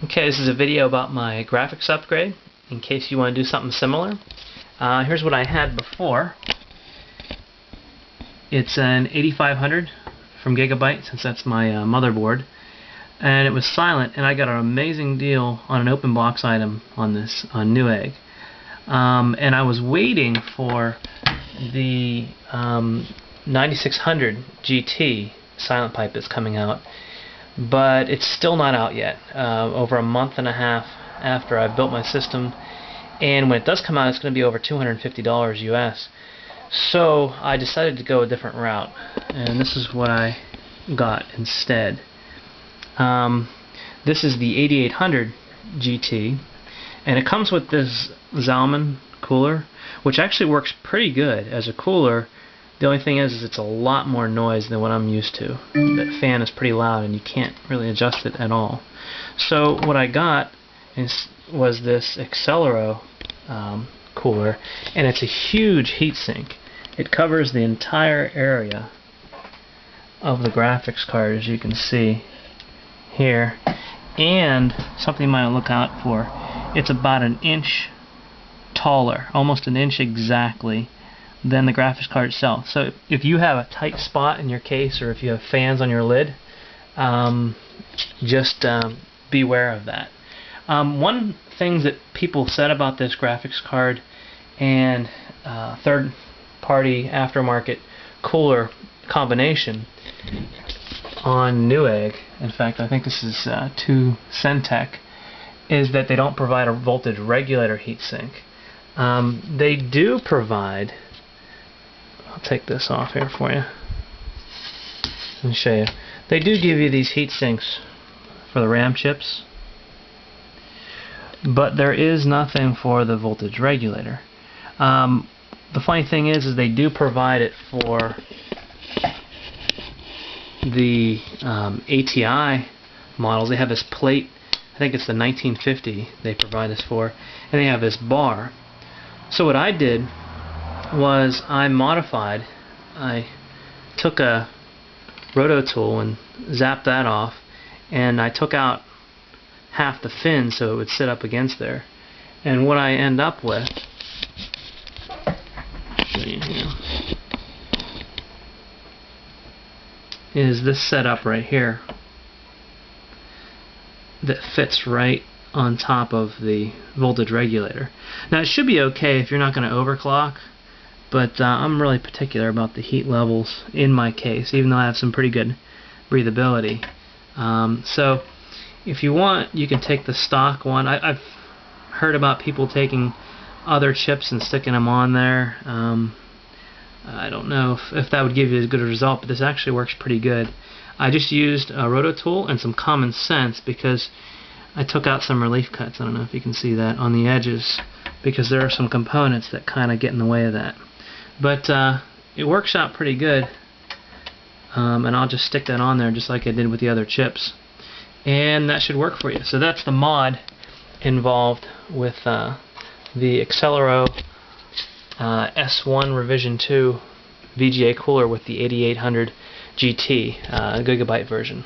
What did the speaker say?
Okay, this is a video about my graphics upgrade, in case you want to do something similar. Here's what I had before. It's an 8500 from Gigabyte, since that's my motherboard. And it was silent, and I got an amazing deal on an open box item on this, on Newegg. And I was waiting for the 9600 GT silent pipe that's coming out. But it's still not out yet, over a month and a half after I've built my system, and when it does come out it's going to be over $250 US. So I decided to go a different route, and this is what I got instead. This is the 8800 GT, and it comes with this Zalman cooler, which actually works pretty good as a cooler. The only thing is it's a lot more noise than what I'm used to. That fan is pretty loud and you can't really adjust it at all. So what I got was this Accelero cooler, and it's a huge heatsink. It covers the entire area of the graphics card, as you can see here. And something you might look out for, it's about an inch taller, almost an inch exactly, than the graphics card itself. So if you have a tight spot in your case, or if you have fans on your lid, just beware of that. One thing that people said about this graphics card and third-party aftermarket cooler combination on Newegg, in fact I think this is 2 Centec, is that they don't provide a voltage regulator heatsink. They do provide, I'll take this off here for you and show you. They do give you these heat sinks for the RAM chips, but there is nothing for the voltage regulator. The funny thing is they do provide it for the ATI models. They have this plate, I think it's the 1950 they provide this for, and they have this bar. So what I did was I took a roto tool and zapped that off, and I took out half the fin so it would sit up against there. And what I end up with, I'll show you here, is this setup right here that fits right on top of the voltage regulator. Now it should be okay if you're not going to overclock, but I'm really particular about the heat levels in my case, even though I have some pretty good breathability. So if you want, you can take the stock one. I've heard about people taking other chips and sticking them on there. I don't know if that would give you as good a result, but this actually works pretty good. I just used a roto tool and some common sense, because I took out some relief cuts, I don't know if you can see that, on the edges, because there are some components that kind of get in the way of that. But it works out pretty good, and I'll just stick that on there just like I did with the other chips, and that should work for you. So that's the mod involved with the Accelero S1 Rev.2 VGA cooler with the 8800 GT Gigabyte version.